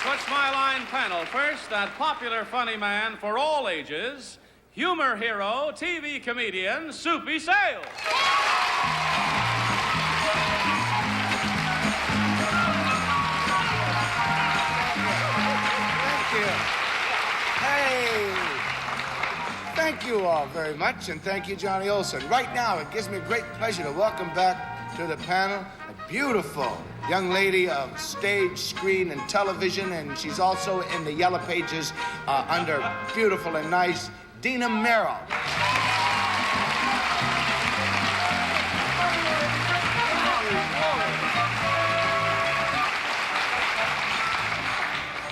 What's My Line panel. First, that popular funny man for all ages, humor hero, TV comedian, Soupy Sales. Thank you all very much, and thank you, Johnny Olson. Right now, it gives me great pleasure to welcome back to the panel a beautiful young lady of stage, screen, and television, and she's also in the Yellow Pages under Beautiful and Nice, Dina Merrill.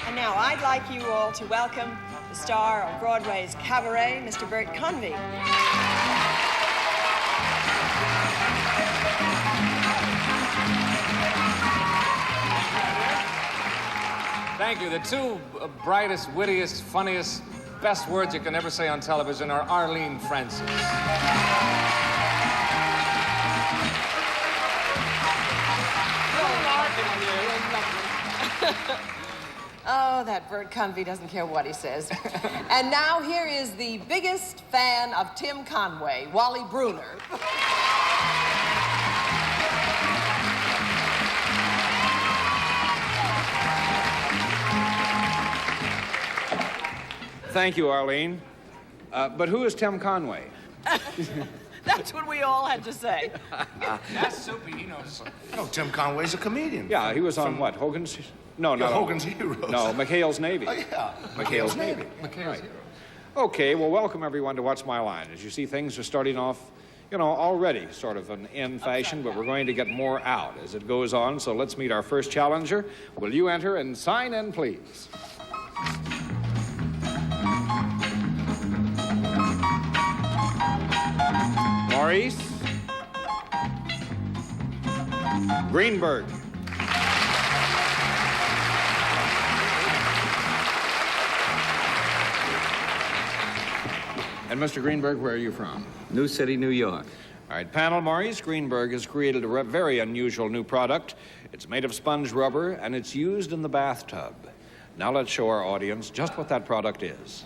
And now I'd like you all to welcome the star of Broadway's cabaret, Mr. Bert Convy. Thank you. The two brightest, wittiest, funniest, best words you can ever say on television are Arlene Francis. Oh, that Bert Convy doesn't care what he says. And now here is the biggest fan of Tim Conway, Wally Bruner. Thank you, Arlene. But who is Tim Conway? That's what we all had to say. That's Soupy, he knows. No, Tim Conway's a comedian. Yeah, he was on what, Hogan's? No, Yeah, not Hogan's Heroes. No, McHale's Navy. Oh, yeah. McHale's Navy. McHale's Heroes. Okay, well, welcome everyone to What's My Line. As you see, things are starting off, you know, already sort of an in fashion, but we're going to get more out as it goes on. So let's meet our first challenger. Will you enter and sign in, please? Maurice Greenberg. And Mr. Greenberg, where are you from? New City, New York. All right, panel, Maurice Greenberg has created a very unusual new product. It's made of sponge rubber, and it's used in the bathtub. Now let's show our audience just what that product is.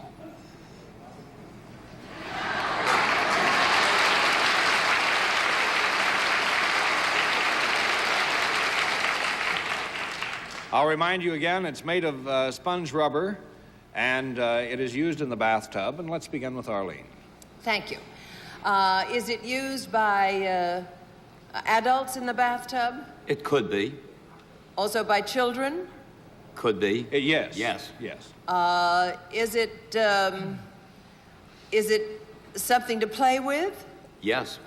I'll remind you again, it's made of sponge rubber, and it is used in the bathtub. And let's begin with Arlene. Thank you. Is it used by adults in the bathtub? It could be. Also by children? Could be. Yes. Yes. Yes. Is it something to play with? Yes.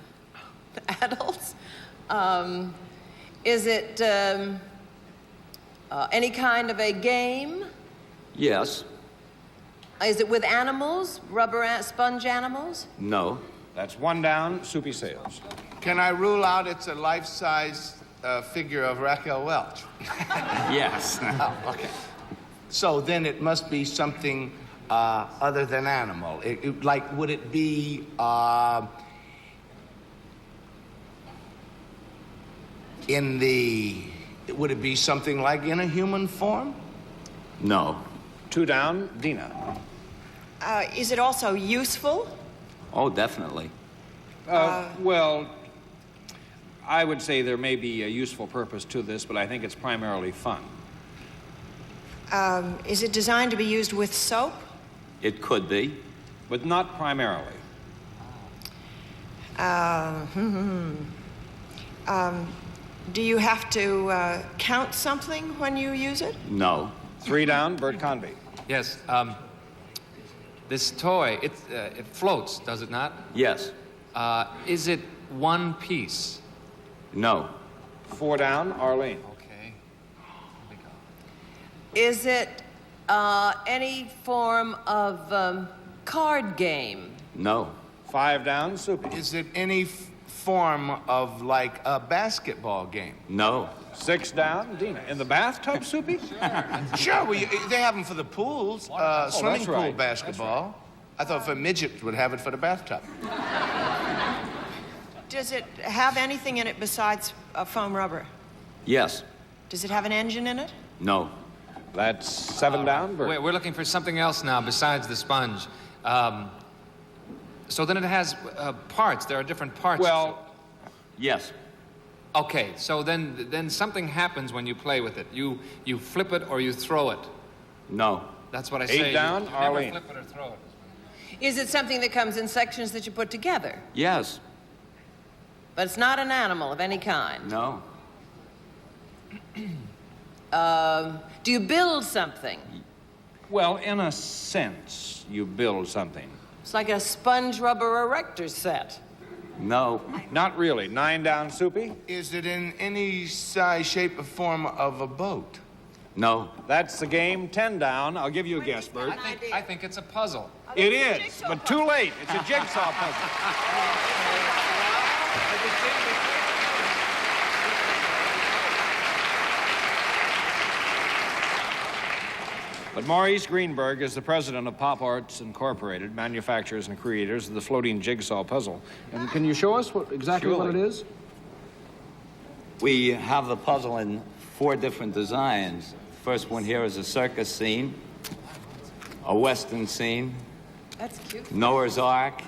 Adults? Is it any kind of a game? Yes. Is it with animals? Sponge animals? No. That's one down, Soupy Sales. Can I rule out it's a life-size figure of Raquel Welch? Yes. Oh, okay. So then it must be something other than animal. Like, would it be would it be something like in a human form? No. Two down, Dina. Is it also useful? Oh, definitely. Well, I would say there may be a useful purpose to this, but I think it's primarily fun. Is it designed to be used with soap? It could be. But not primarily. Do you have to count something when you use it? No. Three down, Bert Convy. Yes, this toy, it floats, does it not? Yes. Is it one piece? No. Four down, Arlene. Okay. Here we go. Is it any form of card game? No. Five down, Soupy. Is it any form of, like, a basketball game? No. Six down, Dina. In the bathtub, Soupy? Sure, they have them for the pools. Swimming that's pool right. basketball. I thought for midgets would have it for the bathtub. Does it have anything in it besides foam rubber? Yes. Does it have an engine in it? No. That's 7 down, Bert. We're looking for something else now besides the sponge. So then it has parts. There are different parts. Well, Yes. okay. So then something happens when you play with it. You flip it or you throw it. No. That's what I 8 say. down, You Arlene. never flip it or throw it. Is it something that comes in sections that you put together? Yes. But it's not an animal of any kind. No. Do you build something? well, in a sense, you build something. It's like a sponge rubber erector set. No. Not really. 9 down, Soupy. Is it in any size, shape, or form of a boat? No. That's the game. 10 down. I'll give you a guess, Bert. I think it's a puzzle. It is, but too late. It's a jigsaw puzzle. But Maurice Greenberg is the president of Pop Arts Incorporated, manufacturers and creators of the floating jigsaw puzzle. And can you show us exactly what it is? We have the puzzle in 4 different designs. The first one here is a circus scene, a western scene, That's cute. Noah's Ark,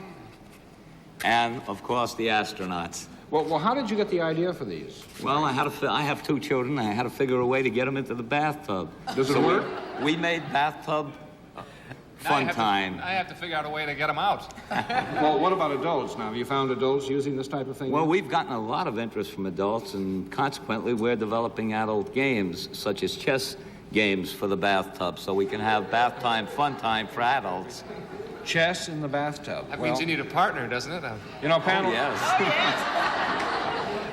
and, of course, the astronauts. Well, how did you get the idea for these? Well, I have 2 children. I had to figure a way to get them into the bathtub. Does it work? We made bathtub fun time. I have to figure out a way to get them out. Well, what about adults now? Have you found adults using this type of thing? Well, we've gotten a lot of interest from adults, and consequently, we're developing adult games, such as chess games for the bathtub, so we can have bath time, fun time for adults. Chess in the bathtub. That means you need a partner, doesn't it? You know, panel. Yes.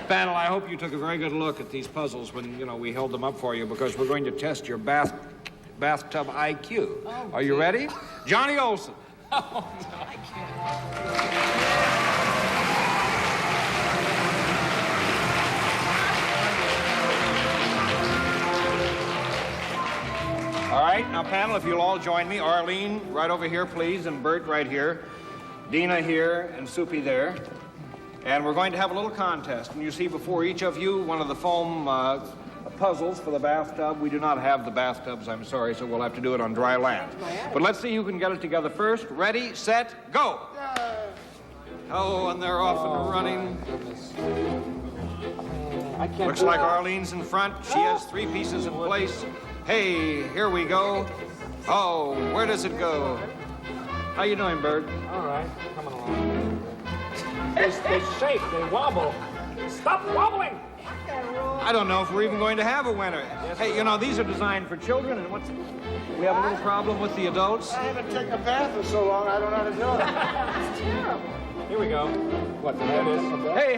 Panel, I hope you took a very good look at these puzzles when, we held them up for you, because we're going to test your bathtub IQ. Oh, Are you ready? Johnny Olson. Oh, All right, now, panel, if you'll all join me. Arlene, right over here, please, and Bert right here. Dina here, and Soupy there. And we're going to have a little contest. And you see before each of you one of the foam puzzles for the bathtub. We do not have the bathtubs, I'm sorry, so we'll have to do it on dry land. But let's see who can get it together first. Ready, set, go! Oh, and they're off and running. Looks like Arlene's in front. She has 3 pieces in place. Hey, here we go. Oh, where does it go? How you doing, Bert? All right, coming along. They shake, they wobble. Stop wobbling! I don't know if we're even going to have a winner. Hey, these are designed for children, and we have a little problem with the adults. I haven't taken a bath in so long, I don't know how to do it. It's terrible. Here we go. What, that is?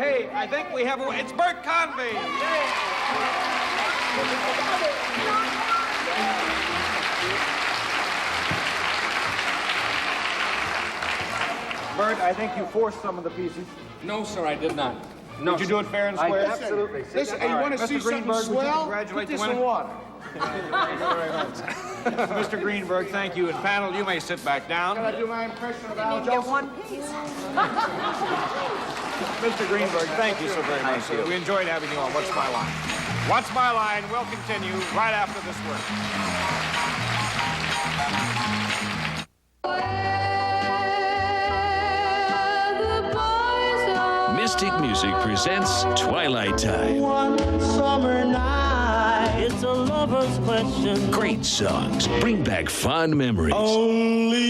Hey, I think we have it's Bert Convey. Bert, I think you forced some of the pieces. No, sir, I did not. No, Did you do it fair and square? absolutely. Listen, hey, you want to see Mr. something Greenberg, would you swell? congratulate Put this the in winner? water. Mr. Greenberg, thank you. And panel, you may sit back down. Can I do my impression of Al You get Jolson? one piece. Mr. Greenberg, thank you so very much. Thank you. We enjoyed having you on What's My Line. What's My Line will continue right after this word. Mystic Music presents Twilight Time. One summer night, it's a lover's question. Great songs bring back fond memories. Only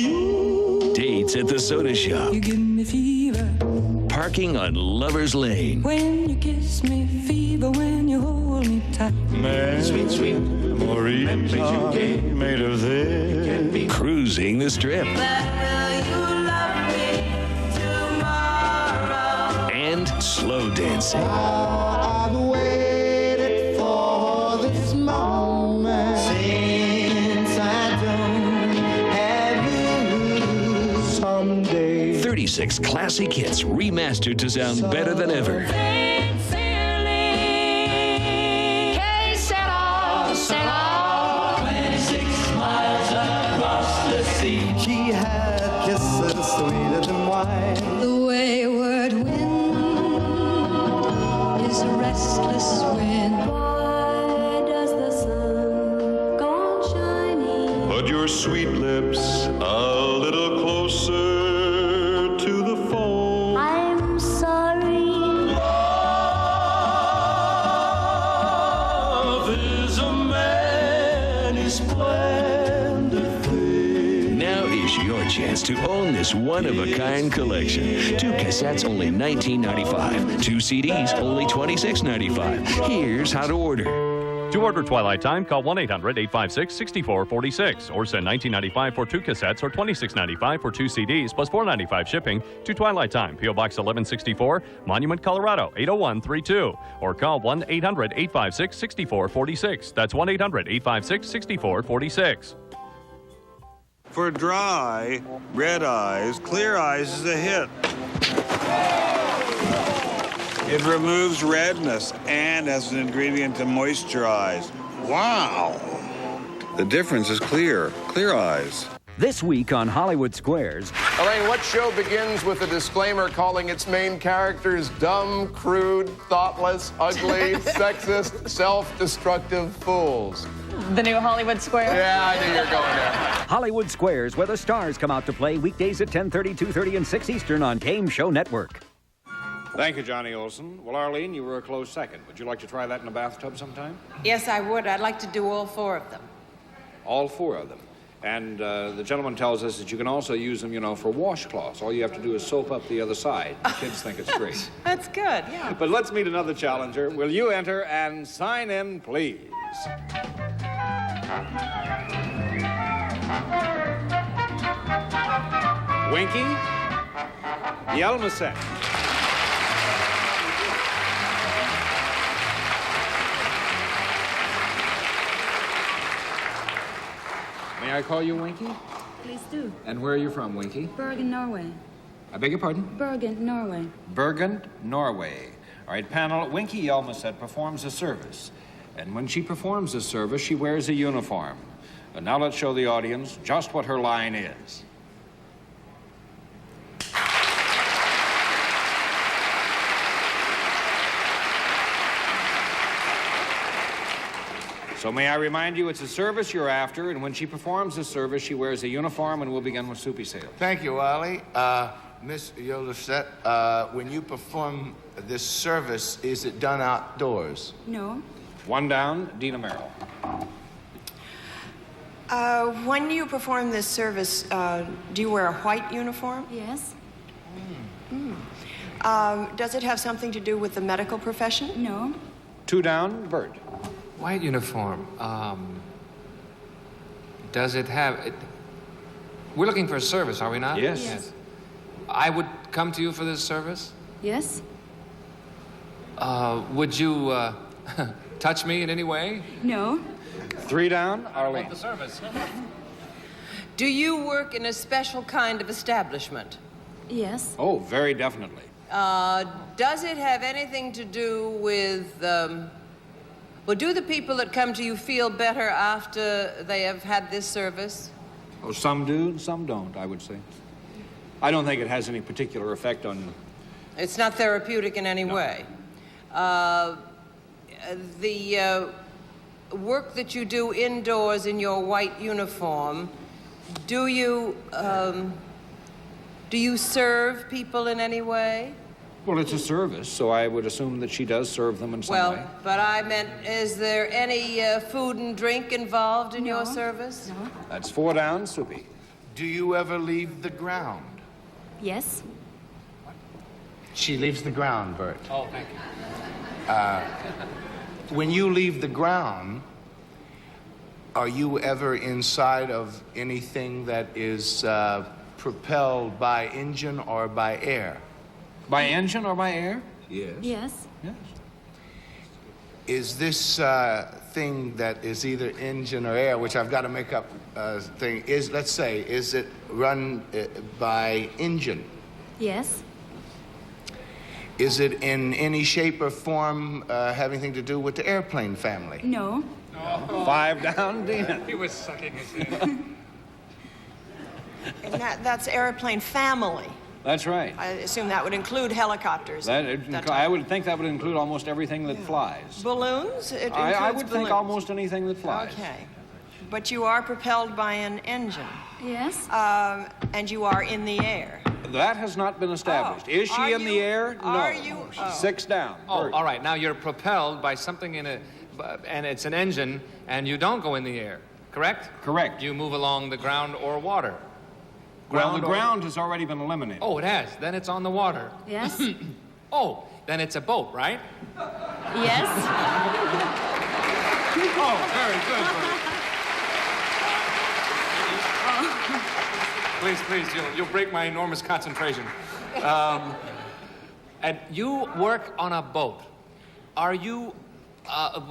you. Dates at the soda shop. You give me fever Parking on Lover's Lane. when you kiss me, fever when you hold me tight. Sweet, sweet. Memories are made of this. Cruising the Strip. Will you love me tomorrow? And slow dancing. I've waited for this moment since I don't have you. Someday 36 classic hits remastered to sound better than ever. she had kisses sweeter than wine. The wayward wind is a restless wind. Why does the sun go chance to own this one-of-a-kind collection. 2 cassettes, only $19.95. 2 CDs, only $26.95. Here's how to order. To order Twilight Time, call 1-800-856-6446 or send $19.95 for 2 cassettes or $26.95 for 2 CDs plus $4.95 shipping to Twilight Time, P.O. Box 1164, Monument, Colorado 80132, or call 1-800-856-6446. That's 1-800-856-6446. For dry, red eyes, Clear Eyes is a hit. It removes redness and has an ingredient to moisturize. Wow! The difference is clear. Clear Eyes. This week on Hollywood Squares. Elaine, what show begins with a disclaimer calling its main characters dumb, crude, thoughtless, ugly, sexist, self-destructive fools? The new Hollywood Squares? Yeah, I knew you were going there. Hollywood Squares, where the stars come out to play weekdays at 10:30, 2:30, and 6 Eastern on Game Show Network. Thank you, Johnny Olson. Well, Arlene, you were a close second. Would you like to try that in a bathtub sometime? Yes, I would. I'd like to do all 4 of them. All 4 of them. And the gentleman tells us that you can also use them, you know, for washcloths. All you have to do is soap up the other side. The kids think it's great. That's good, yeah. But let's meet another challenger. Will you enter and sign in, please? Winky Yelmesen. May I call you Winky? Please do. And where are you from, Winky? Bergen, Norway. I beg your pardon? Bergen, Norway. Bergen, Norway. All right, panel, Winky Yelmesen performs a service. And when she performs this service, she wears a uniform. And now let's show the audience just what her line is. So may I remind you, it's a service you're after, and when she performs this service, she wears a uniform, and we'll begin with Soupy Sale. Thank you, Wally. Miss Yolosette, when you perform this service, is it done outdoors? No. 1 down, Dina Merrill. When you perform this service, do you wear a white uniform? Yes. Does it have something to do with the medical profession? No. 2 down, Bert. White uniform. Does it have... We're looking for a service, are we not? Yes. Yes. I would come to you for this service? Yes. Would you touch me in any way? No. 3 down, Arlene. I want the service. Do you work in a special kind of establishment? Yes. Oh, very definitely. Does it have anything to do with... Well, do the people that come to you feel better after they have had this service? Oh, some do, some don't, I would say. I don't think it has any particular effect on... It's not therapeutic in any way. The work that you do indoors in your white uniform, do you serve people in any way? Well, it's a service, so I would assume that she does serve them in some way. Well, but I meant, is there any food and drink involved in your service? No. That's 4 down, Soupy. Do you ever leave the ground? Yes. She leaves the ground, Bert. Oh, thank you. When you leave the ground, are you ever inside of anything that is propelled by engine or by air? By engine or by air? Yes. Yes. Yes. Is this thing that is either engine or air, which I've got to make up thing, let's say, is it run by engine? Yes. Is it in any shape or form having anything to do with the airplane family? No. 5 down, Dina. He was sucking his head. And that's airplane family. That's right. I assume that would include helicopters. I would think that would include almost everything that flies. Balloons? It I includes would balloons. think almost anything that flies. Okay. But you are propelled by an engine. Yes. And you are in the air. That has not been established. Is she in the air? No. Are you? Oh. 6 down. Oh, Bert. all right. Now you're propelled by something in a... And it's an engine, and you don't go in the air, correct? Correct. You move along the ground or water. Well, the or- ground has already been eliminated. Oh, it has. Then it's on the water. Yes? Oh, then it's a boat, right? Yes? Oh, very good, Bertie. Please, you'll break my enormous concentration. And you work on a boat. Are you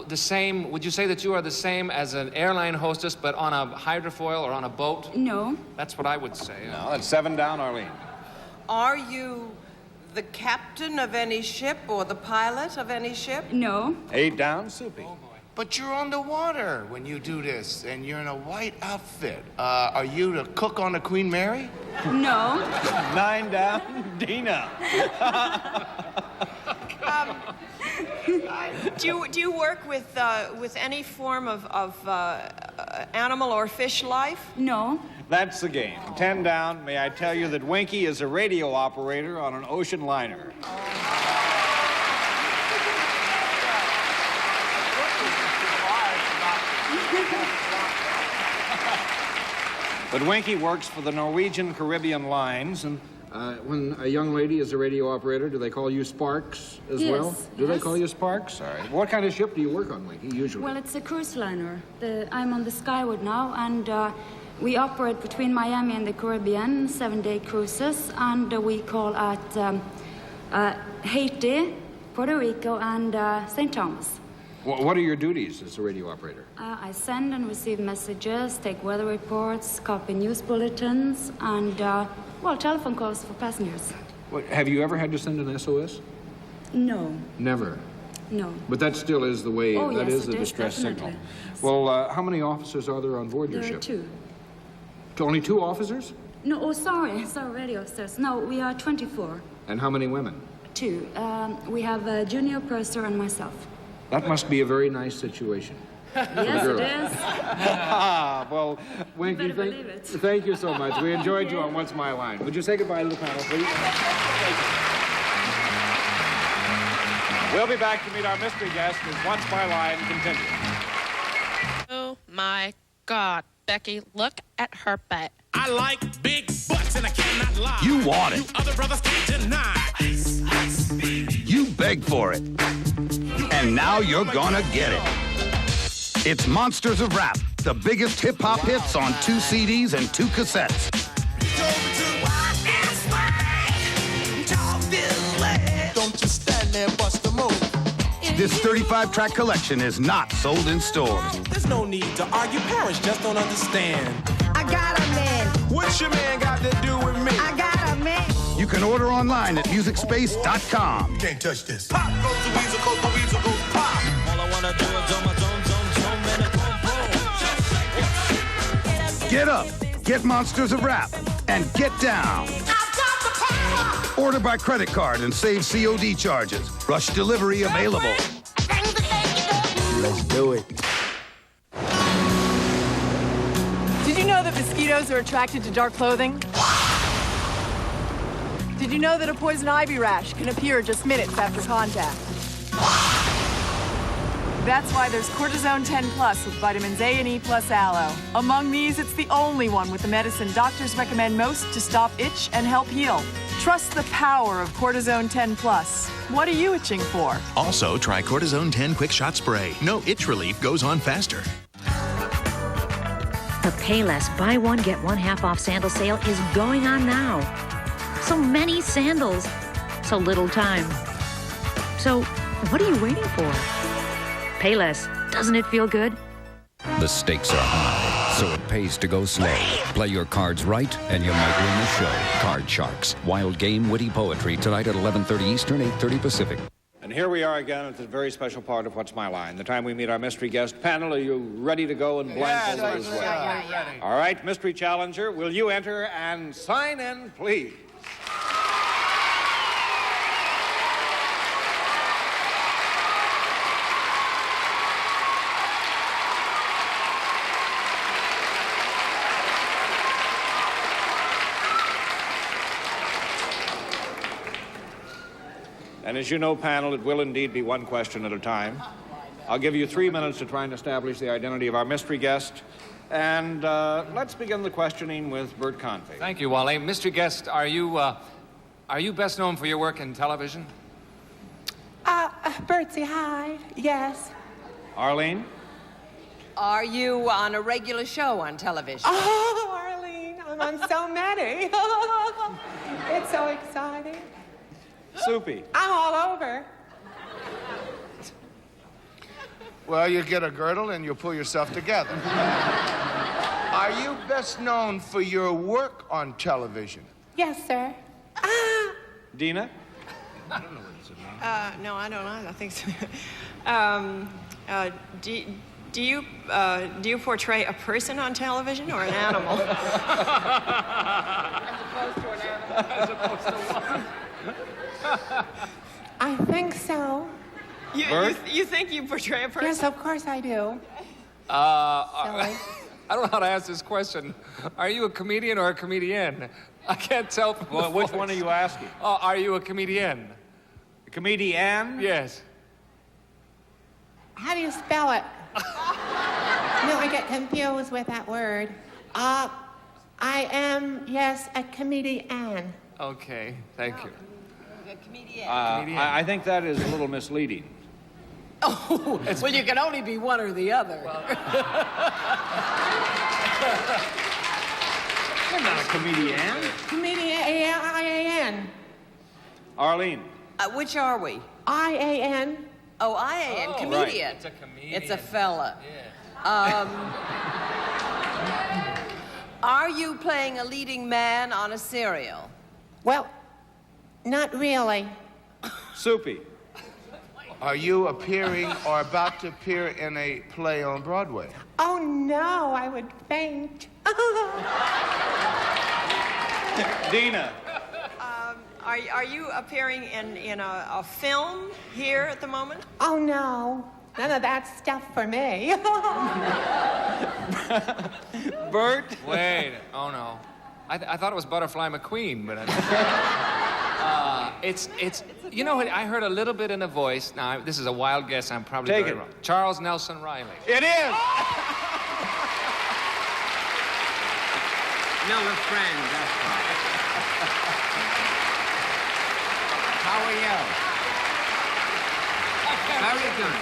the same, would you say that you are the same as an airline hostess, but on a hydrofoil or on a boat? No. That's what I would say. No, that's 7 down, Arlene. Are you the captain of any ship or the pilot of any ship? No. 8 down, Soupy. But you're underwater when you do this, and you're in a white outfit. Are you the cook on the Queen Mary? No. 9 down, Dina. Do you work with any form of animal or fish life? No. That's the game. 10 down. May I tell you that Winky is a radio operator on an ocean liner. But Winky works for the Norwegian Caribbean Lines, and when a young lady is a radio operator, do they call you Sparks as Yes, well? Do they yes. call you Sparks? All right. What kind of ship do you work on, Winky, usually? Well, it's a cruise liner. I'm on the Skyward now, and we operate between Miami and the Caribbean, 7-day cruises, and we call at Haiti, Puerto Rico, and St. Thomas. What are your duties as a radio operator? I send and receive messages, take weather reports, copy news bulletins, and, telephone calls for passengers. Have you ever had to send an SOS? No. Never. No. But that still is the way, Oh, that yes, is the it is, distress definitely. signal. Well, how many officers are there on board your There ship? are 2. Only 2 officers? No, oh, sorry, radio officers. No, we are 24. And how many women? 2. We have a junior purser and myself. That must be a very nice situation. Yes, it is. Well, Winky, thank you so much. We enjoyed you on What's My Line. Would you say goodbye to the panel, please? We'll be back to meet our mystery guest as What's My Line continues. Oh my God, Becky, look at her butt. I like big butts and I cannot lie. You want it. You other brothers can't deny. You beg for it. And now you're gonna get it. It's Monsters of Rap, the biggest hip-hop hits on 2 CDs and 2 cassettes. Don't you stand there, bust a move. This 35-track collection is not sold in stores. There's no need to argue. Parents just don't understand. I got a man. What's your man got to do with me? I got a man. You can order online at MusicSpace.com. You can't touch this. Pop goes the weasel, goes the weasel, goes pop. All I wanna do is do my zone, and a boom, boom. Get up, get Monsters of Rap, and get down. Order by credit card and save COD charges. Rush delivery available. Let's do it. Did you know that mosquitoes are attracted to dark clothing? Did you know that a poison ivy rash can appear just minutes after contact? That's why there's Cortisone 10 Plus with vitamins A and E plus aloe. Among these, it's the only one with the medicine doctors recommend most to stop itch and help heal. Trust the power of Cortisone 10 Plus. What are you itching for? Also, try Cortisone 10 Quick Shot Spray. No itch relief goes on faster. The Payless Buy One Get One Half Off sandal sale is going on now. So many sandals, so little time. So what are you waiting for? Payless, doesn't it feel good? The stakes are high, so it pays to go slow. Play your cards right, and you might win the show. Card Sharks. Wild game, witty poetry, tonight at 11:30 Eastern, 8:30 Pacific. And here we are again at the very special part of What's My Line, the time we meet our mystery guest panel. Are you ready to go and blindfolded as well? Yeah. All right, mystery challenger, will you enter and sign in, please? And as you know, panel, it will indeed be one question at a time. I'll give you 3 minutes to try and establish the identity of our mystery guest. And let's begin the questioning with Bert Convey. Thank you, Wally. Mystery guest, are you best known for your work in television? Bertie, hi. Yes. Arlene? Are you on a regular show on television? Oh, Arlene, I'm on so many. It's so exciting. Soupy? I'm all over. Well, you get a girdle and you'll pull yourself together. Are you best known for your work on television? Yes, sir. Dina? I don't know what it's about. No, I don't either. I think so. Do you portray a person on television or an animal? As opposed to one. I think so. You think you portray a person? Yes, of course I do. I don't know how to ask this question. Are you a comedian or a comedian? I can't tell from the Which voice. one are you asking? Are you a comedian? A comedian? Yes. How do you spell it? No, I get confused with that word. I am, yes, a comedian. Okay, thank you. A comedian. I think that is a little misleading. Oh, well, you can only be one or the other. You're not a comedian. Comedian. Arlene? Which are we? I-A-N. Oh, I-A-N, comedian. Right. It's a comedian. It's a fella. Yeah. Are you playing a leading man on a serial? Well, not really. Soupy? Are you appearing or about to appear in a play on Broadway? Oh, no, I would faint. Dina? Are you appearing in a film here at the moment? Oh, no. None of that stuff for me. Bert? Wait. Oh, no. I thought it was Butterfly McQueen, but it's you know what? I heard a little bit in the voice. Now, this is a wild guess. I'm probably Take very it. wrong. Charles Nelson Reilly. It is! No, we're friends, that's right. How are you? Very good.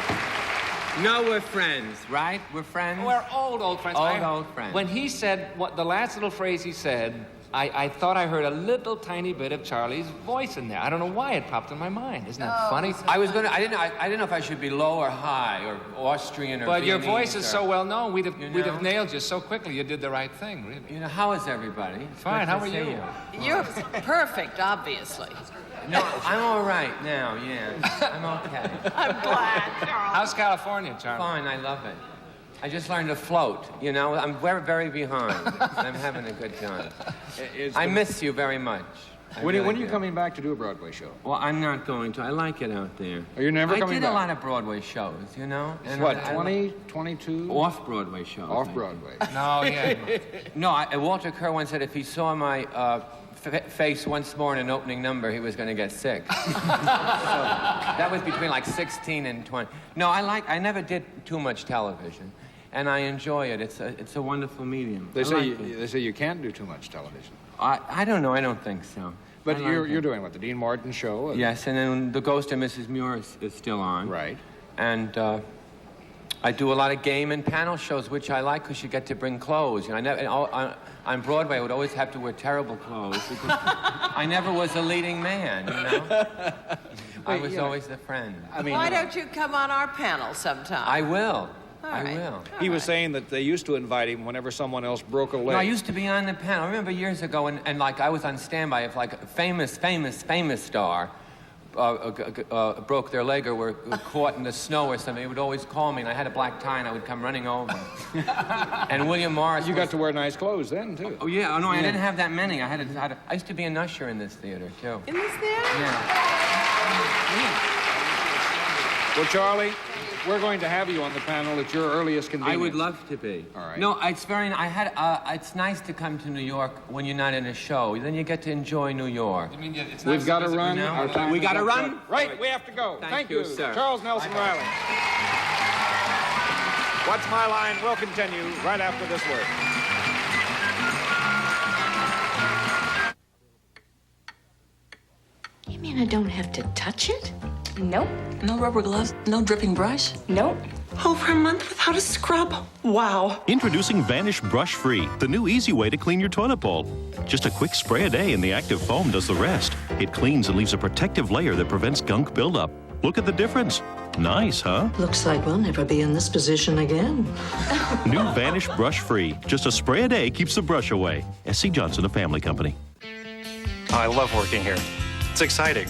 No, we're friends, right? We're friends? We're old friends. Old friends. When he said, the last little phrase he said, I thought I heard a little tiny bit of Charlie's voice in there. I don't know why it popped in my mind. Isn't that funny? I didn't know if I should be low or high or Austrian or But your Viennese voice is so well known. We'd have nailed you so quickly. You did the right thing, really. You know, how is everybody? It's Fine. good How to are see you? You're perfect, obviously. No, I'm all right now, yeah. I'm okay. I'm glad, Charles. How's California, Charlie? Fine, I love it. I just learned to float, you know? I'm very, very behind. I'm having a good time. I miss you very much. When are you coming back to do a Broadway show? Well, I'm not going to. I like it out there. Are you never coming back? I did a lot of Broadway shows, you know? And what, 20, 22? Off-Broadway shows. Off-Broadway. No, yeah. No, Walter Kerr once said if he saw my face once more in an opening number, he was going to get sick. So that was between like 16 and 20. No, I never did too much television, and I enjoy it. It's a wonderful medium. They say you can't do too much television. I don't know. I don't think so. But you're doing what, the Dean Martin show? Yes, and then The Ghost of Mrs. Muir is still on. Right. And I do a lot of game and panel shows, which I like because you get to bring clothes. You know, on Broadway, I would always have to wear terrible clothes because I never was a leading man, you know? I was always the friend. I mean, why don't you come on our panel sometime? I will. I will. He was saying that they used to invite him whenever someone else broke a leg. No, I used to be on the panel. I remember years ago, and like I was on standby if like a famous star broke their leg or were caught in the snow or something, they would always call me, and I had a black tie, and I would come running over. And William Morris. You got to wear nice clothes then, too. Oh, yeah. Oh, no, I didn't have that many. I used to be an usher in this theater, too. In this theater? Yeah. Well, Charlie, we're going to have you on the panel at your earliest convenience. I would love to be. All right. No, it's very. It's nice to come to New York when you're not in a show. Then you get to enjoy New York. You mean it's nice We've got to visit run. now? Our time We is got to up. run? Right, we have to go. Thank you, sir. Charles Nelson Reilly. What's My Line will continue right after this word. You mean I don't have to touch it? Nope. No rubber gloves, no dripping brush? Nope. Over a month without a scrub? Wow. Introducing Vanish Brush Free, the new easy way to clean your toilet bowl. Just a quick spray a day and the active foam does the rest. It cleans and leaves a protective layer that prevents gunk buildup. Look at the difference. Nice, huh? Looks like we'll never be in this position again. New Vanish Brush Free. Just a spray a day keeps the brush away. S.C. Johnson, a family company. I love working here. It's exciting,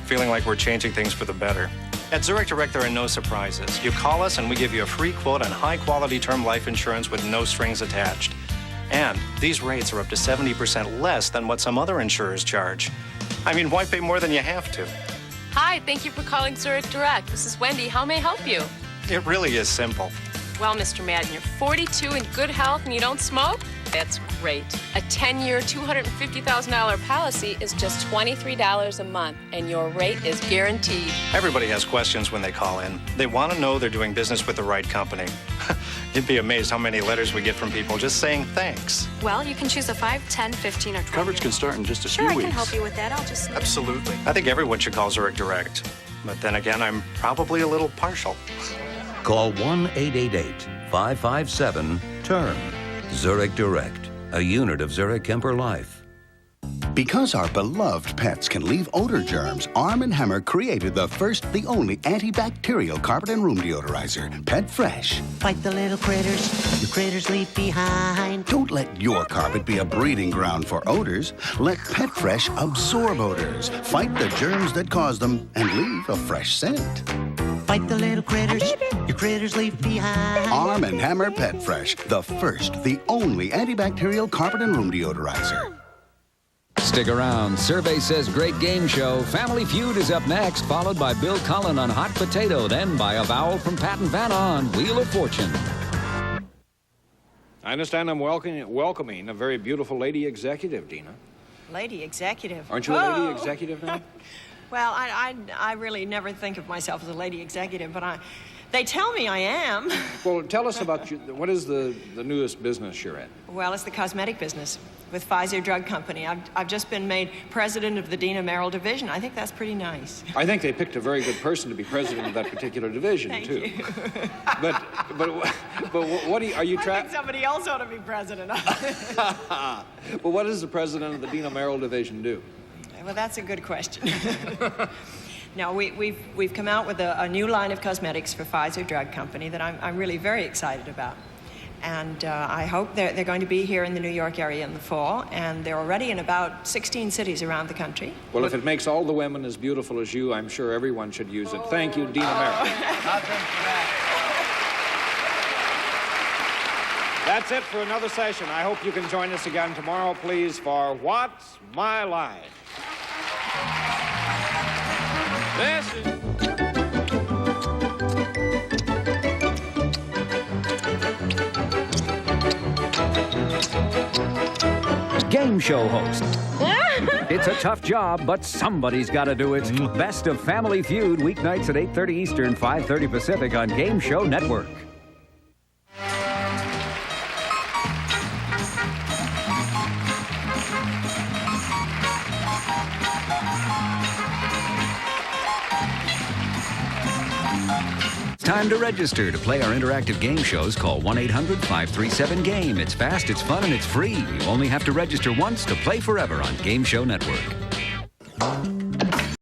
feeling like we're changing things for the better. At Zurich Direct, there are no surprises. You call us and we give you a free quote on high-quality term life insurance with no strings attached. And these rates are up to 70% less than what some other insurers charge. I mean, why pay more than you have to? Hi, thank you for calling Zurich Direct. This is Wendy. How may I help you? It really is simple. Well, Mr. Madden, you're 42 in good health and you don't smoke? That's great. A 10-year, $250,000 policy is just $23 a month, and your rate is guaranteed. Everybody has questions when they call in. They want to know they're doing business with the right company. You'd be amazed how many letters we get from people just saying thanks. Well, you can choose a 5, 10, 15, or 20. Coverage can start in just a few Sure, weeks. I can help you with that. I'll just... Absolutely. I think everyone should call Zurich Direct. But then again, I'm probably a little partial. Call 1-888-557-TURN. Zurich Direct, a unit of Zurich Kemper Life. Because our beloved pets can leave odor germs, Arm & Hammer created the first, the only antibacterial carpet and room deodorizer, Pet Fresh. Fight the little critters your critters leave behind. Don't let your carpet be a breeding ground for odors. Let Pet Fresh absorb odors, fight the germs that cause them, and leave a fresh scent. Fight the little critters your critters leave behind. Arm & Hammer Pet Fresh, the first, the only antibacterial carpet and room deodorizer. Stick around. Survey says great game show. Family Feud is up next, followed by Bill Cullen on Hot Potato, then by a vowel from Pat and Vanna on Wheel of Fortune. I understand I'm welcoming a very beautiful lady executive, Dina. Lady executive. Aren't you a lady executive now? Well, I really never think of myself as a lady executive, but they tell me I am. Well, tell us about what is the newest business you're in? Well, it's the cosmetic business with Pfizer Drug Company. I've just been made president of the Dina Merrill division. I think that's pretty nice. I think they picked a very good person to be president of that particular division, Thank too. you. But what are you I think somebody else ought to be president. Well, what does the president of the Dina Merrill division do? Well, that's a good question. No, we've come out with a new line of cosmetics for Pfizer Drug Company that I'm really very excited about. And I hope they're going to be here in the New York area in the fall, and they're already in about 16 cities around the country. Well, if it makes all the women as beautiful as you, I'm sure everyone should use it. Thank you, Dina Merrill. That's it for another session. I hope you can join us again tomorrow, please, for What's My Line? This is... Game show host. It's a tough job, but somebody's got to do it. Best of Family Feud, weeknights at 8:30 Eastern, 5:30 Pacific on Game Show Network. It's time to register to play our interactive game shows. Call 1-800-537-GAME. It's fast, it's fun, and it's free. You only have to register once to play forever on Game Show Network.